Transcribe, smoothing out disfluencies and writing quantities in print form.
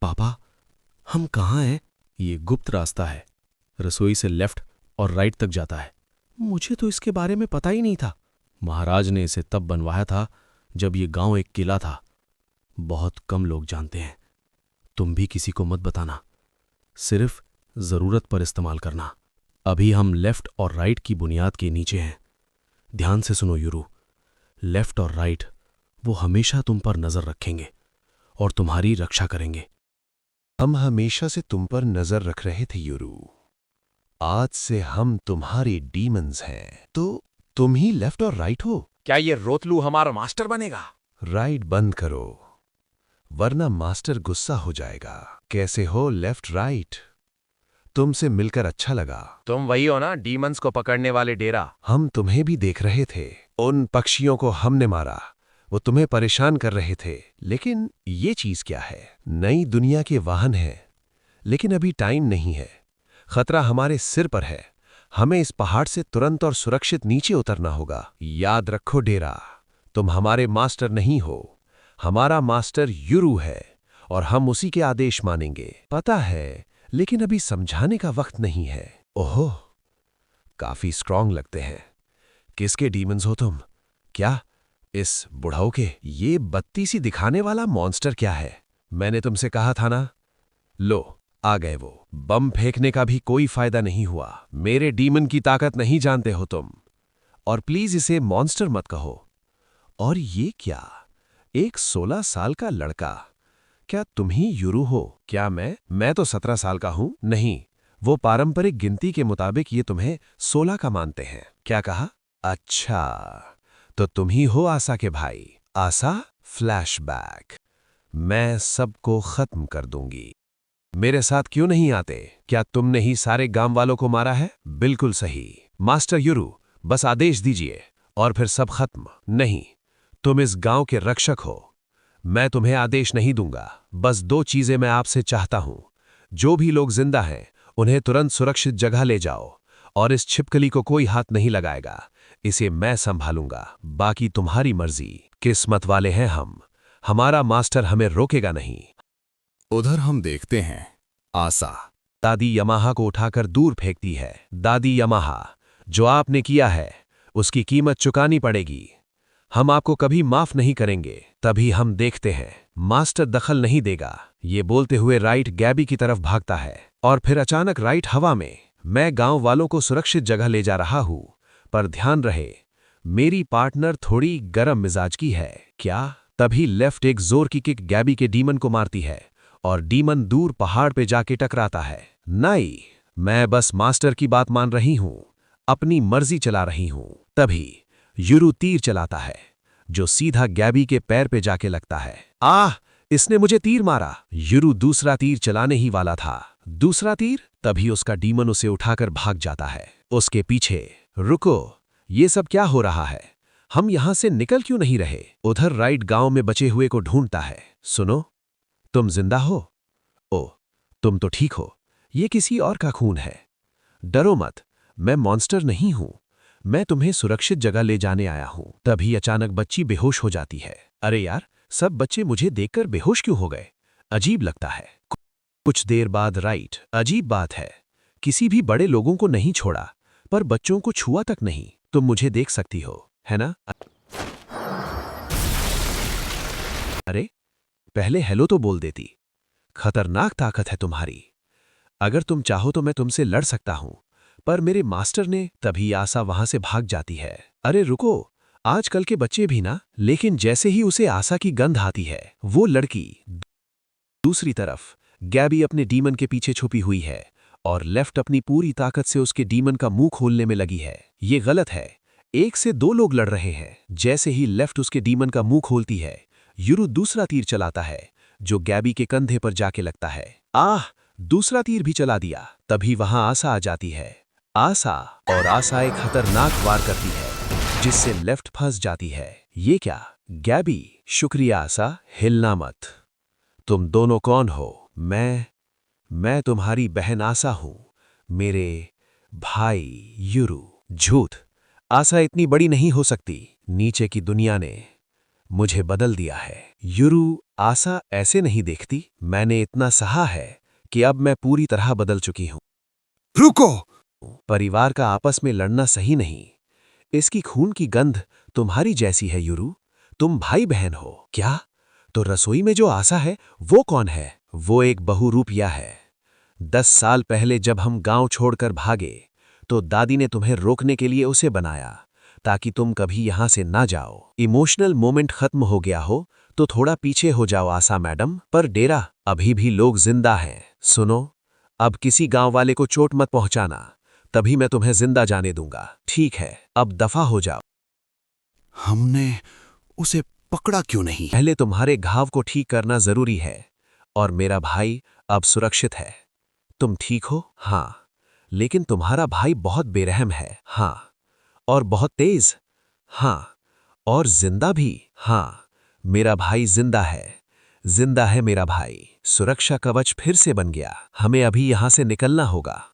पापा, हम कहाँ हैं? ये गुप्त रास्ता है, रसोई से लेफ्ट और राइट तक जाता है। मुझे तो इसके बारे में पता ही नहीं था। महाराज ने इसे तब बनवाया था जब ये गांव एक किला था। बहुत कम लोग जानते हैं। तुम भी किसी को मत बताना, सिर्फ जरूरत पर इस्तेमाल करना। अभी हम लेफ्ट और राइट की बुनियाद के नीचे हैं। ध्यान से सुनो यूरू, लेफ्ट और राइट वो हमेशा तुम पर नजर रखेंगे और तुम्हारी रक्षा करेंगे। हम हमेशा से तुम पर नजर रख रहे थे यूरू। आज से हम तुम्हारे डीमंस हैं। तो तुम ही लेफ्ट और राइट हो? क्या ये रोतलू हमारा मास्टर बनेगा? राइट बंद करो, वरना मास्टर गुस्सा हो जाएगा। कैसे हो लेफ्ट राइट? तुमसे मिलकर अच्छा लगा। तुम वही हो ना, डीमंस को पकड़ने वाले डेरा? हम तुम्हें भी देख रहे थे। उन पक्षियों को हमने मारा, वो तुम्हें परेशान कर रहे थे। लेकिन ये चीज क्या है? नई दुनिया के वाहन हैं, लेकिन अभी टाइम नहीं है। खतरा हमारे सिर पर है। हमें इस पहाड़ से तुरंत और सुरक्षित नीचे उतरना होगा। याद रखो डेरा, तुम हमारे मास्टर नहीं हो। हमारा मास्टर यूरू है और हम उसी के आदेश मानेंगे। पता है, लेकिन अभी समझाने का वक्त नहीं है। ओहो, काफी स्ट्रांग लगते हैं। किसके डीमंस हो तुम? क्या इस बुढ़ाऊ के? ये बत्ती सी दिखाने वाला मॉन्स्टर क्या है? मैंने तुमसे कहा था ना। लो, आ गए वो। बम फेंकने का भी कोई फायदा नहीं हुआ। मेरे डीमन की ताकत नहीं जानते हो तुम। और प्लीज इसे मॉन्स्टर मत कहो। और ये क्या, एक 16 साल का लड़का? क्या तुम ही यूरू हो? क्या मैं तो 17 साल का हूं। नहीं, वो पारंपरिक गिनती के मुताबिक ये तुम्हें 16 का मानते हैं। क्या कहा? अच्छा, तो तुम ही हो आसा के भाई। आसा, फ्लैशबैक। मैं सबको खत्म कर दूंगी। मेरे साथ क्यों नहीं आते? क्या तुमने ही सारे गांव वालों को मारा है? बिल्कुल सही मास्टर यूरू, बस आदेश दीजिए और फिर सब खत्म। नहीं, तुम इस गांव के रक्षक हो। मैं तुम्हें आदेश नहीं दूंगा। बस 2 चीजें मैं आपसे चाहता हूं। जो भी लोग जिंदा हैं उन्हें तुरंत सुरक्षित जगह ले जाओ, और इस छिपकली को कोई हाथ नहीं लगाएगा। इसे मैं संभालूंगा, बाकी तुम्हारी मर्जी। किस्मत वाले हैं हम, हमारा मास्टर हमें रोकेगा नहीं। उधर हम देखते हैं आसा दादी यमाहा को उठाकर दूर फेंकती है। दादी यमाहा, जो आपने किया है उसकी कीमत चुकानी पड़ेगी। हम आपको कभी माफ नहीं करेंगे। तभी हम देखते हैं मास्टर दखल नहीं देगा। ये बोलते हुए राइट गैबी की तरफ भागता है और फिर अचानक राइट हवा में। मैं गांव वालों को सुरक्षित जगह ले जा रहा हूं, पर ध्यान रहे मेरी पार्टनर थोड़ी गरम मिजाज की है। क्या? तभी लेफ्ट एक जोर की किक गैबी के डीमन को मारती है और डीमन दूर पहाड़ पे जाके टकराता है। नहीं, मैं बस मास्टर की बात मान रही हूं, अपनी मर्जी चला रही हूं। तभी यूरू तीर चलाता है, जो सीधा गैबी के पैर पे जाके लगता है। आह, इसने मुझे तीर मारा। यूरू दूसरा तीर चलाने ही वाला था। दूसरा तीर, तभी उसका डीमन उसे उठाकर भाग जाता है। उसके पीछे। रुको, ये सब क्या हो रहा है? हम यहां से निकल क्यों नहीं रहे? उधर राइट गांव में बचे हुए को ढूंढता है। सुनो, तुम जिंदा हो? ओ, तुम तो ठीक हो। ये किसी और का खून है। डरो मत, मैं मॉन्स्टर नहीं हूं। मैं तुम्हें सुरक्षित जगह ले जाने आया हूं। तभी अचानक बच्ची बेहोश हो जाती है। अरे यार, सब बच्चे मुझे देखकर बेहोश क्यों हो गए? अजीब लगता है। कुछ देर बाद राइट, अजीब बात है, किसी भी बड़े लोगों को नहीं छोड़ा, पर बच्चों को छुआ तक नहीं। तुम मुझे देख सकती हो, है ना? अरे, पहले हेलो तो बोल देती। खतरनाक ताकत है तुम्हारी। अगर तुम चाहो तो मैं तुमसे लड़ सकता हूं, पर मेरे मास्टर ने। तभी आसा वहां से भाग जाती है। अरे रुको, आजकल के बच्चे भी ना। लेकिन जैसे ही उसे आसा की गंध आती है, वो लड़की। दूसरी तरफ गैबी अपने डीमन के पीछे छुपी हुई है और लेफ्ट अपनी पूरी ताकत से उसके डीमन का मुंह खोलने में लगी है। ये गलत है। 1 से 2 लोग लड़ रहे हैं। जैसे ही लेफ्ट उसके डीमन का मुंह खोलती है, यूरू दूसरा तीर चलाता है, जो गैबी के कंधे पर जाके लगता है। आह, दूसरा तीर भी चला दिया। तभी वहां आसा आ जाती है। आसा एक खतरनाक वार करती है, जिससे लेफ्ट फंस जाती है। ये क्या? गैबी, शुक्रिया आसा, हिलना मत। तुम दोनों कौन हो? मैं तुम्हारी बहन आसा हूं। मेरे भाई यूरू। झूठ, आसा इतनी बड़ी नहीं हो सकती। नीचे की दुनिया ने मुझे बदल दिया है। यूरू आशा ऐसे नहीं देखती। मैंने इतना सहा है कि अब मैं पूरी तरह बदल चुकी हूं। रुको! परिवार का आपस में लड़ना सही नहीं। इसकी खून की गंध तुम्हारी जैसी है युरू। तुम भाई बहन हो क्या? तो रसोई में जो आशा है वो कौन है? वो एक बहुरूपिया है। 10 साल पहले जब हम गांव छोड़कर भागे तो दादी ने तुम्हें रोकने के लिए उसे बनाया ताकि तुम कभी यहां से ना जाओ। इमोशनल मोमेंट खत्म हो गया हो तो थोड़ा पीछे हो जाओ आशा मैडम। पर डेरा अभी भी लोग जिंदा हैं। सुनो, अब किसी गांव वाले को चोट मत पहुंचाना, तभी मैं तुम्हें जिंदा जाने दूंगा। ठीक है, अब दफा हो जाओ। हमने उसे पकड़ा क्यों नहीं? पहले तुम्हारे घाव को ठीक करना जरूरी है। और मेरा भाई अब सुरक्षित है। तुम ठीक हो? हाँ। लेकिन तुम्हारा भाई बहुत बेरहम है। हाँ। और बहुत तेज? हाँ। और जिंदा भी? हाँ। मेरा भाई जिंदा है। जिंदा है मेरा भाई। सुरक्षा कवच फिर से बन गया। हमें अभी यहां से निकलना होगा।